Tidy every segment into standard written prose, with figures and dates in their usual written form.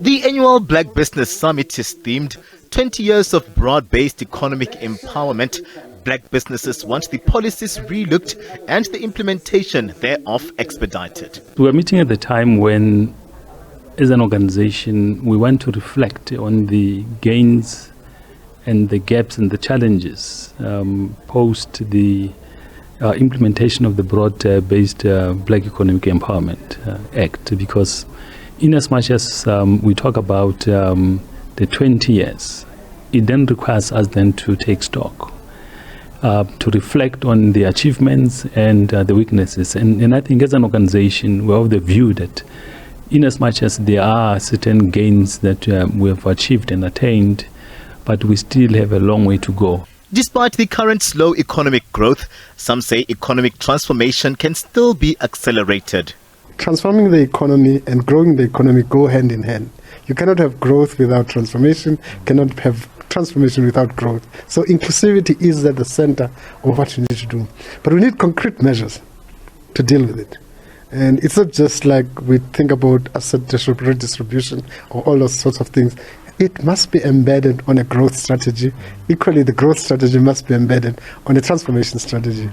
The annual Black Business Summit is themed 20 years of broad-based economic empowerment. Black businesses want the policies relooked and the implementation thereof expedited. We're meeting at the time when, as an organization, we want to reflect on the gains and the gaps and the challenges post the implementation of the broad-based Black Economic Empowerment Act, because in as much as we talk about the 20 years, it then requires us then to take stock, to reflect on the achievements and the weaknesses. And I think as an organization, we're of the view that in as much as there are certain gains that we have achieved and attained, but we still have a long way to go. Despite the current slow economic growth, some say economic transformation can still be accelerated. Transforming the economy and growing the economy go hand in hand. You cannot have growth without transformation, cannot have transformation without growth. So inclusivity is at the center of what we need to do. But we need concrete measures to deal with it. And it's not just like we think about asset redistribution or all those sorts of things. It must be embedded on a growth strategy. Equally, the growth strategy must be embedded on a transformation strategy.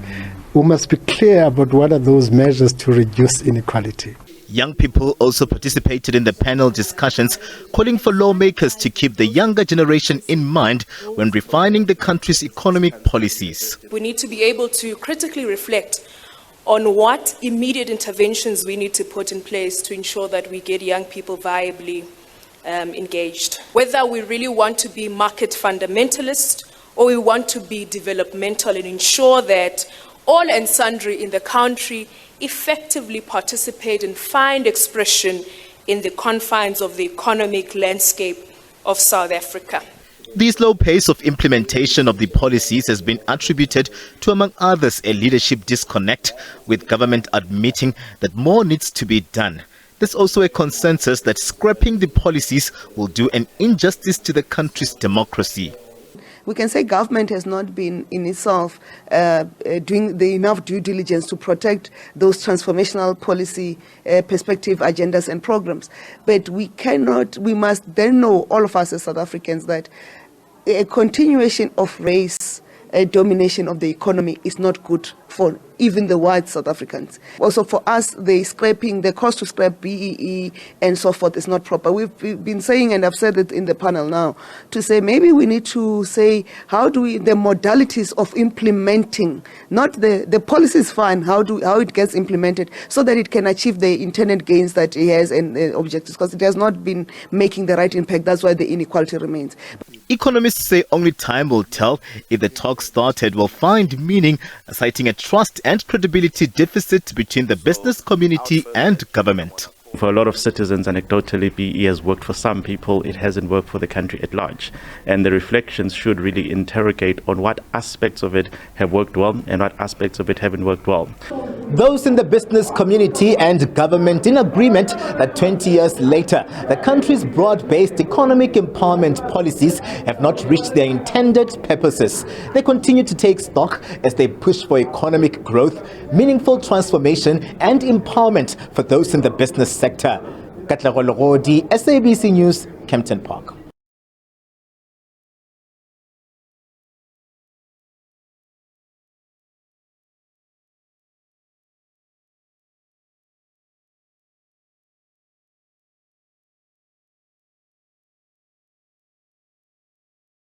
We must be clear about what are those measures to reduce inequality. Young people also participated in the panel discussions, calling for lawmakers to keep the younger generation in mind when refining the country's economic policies. We need to be able to critically reflect on what immediate interventions we need to put in place to ensure that we get young people viably engaged. Whether we really want to be market fundamentalist or we want to be developmental and ensure that all and sundry in the country effectively participate and find expression in the confines of the economic landscape of South Africa. The slow pace of implementation of the policies has been attributed to, among others, a leadership disconnect, with government admitting that more needs to be done. There's also a consensus that scrapping the policies will do an injustice to the country's democracy. We can say government has not been in itself doing the enough due diligence to protect those transformational policy perspective agendas and programs. But we must then know, all of us as South Africans, that a continuation of race domination of the economy is not good for even the white South Africans. Also for us, the cost to scrap BEE and so forth is not proper. We've been saying, and I've said it in the panel now, to say maybe we need to say the modalities of implementing, not the policy is fine, how it gets implemented so that it can achieve the intended gains that it has and the objectives, because it has not been making the right impact. That's why the inequality remains. Economists say only time will tell if the talk started will find meaning, citing a trust and credibility deficit between the business community and government. For a lot of citizens, anecdotally, BEE has worked for some people. It hasn't worked for the country at large. And the reflections should really interrogate on what aspects of it have worked well and what aspects of it haven't worked well. Those in the business community and government in agreement that 20 years later, the country's broad-based economic empowerment policies have not reached their intended purposes. They continue to take stock as they push for economic growth, meaningful transformation and empowerment for those in the business sector. SABC News, Kempton Park.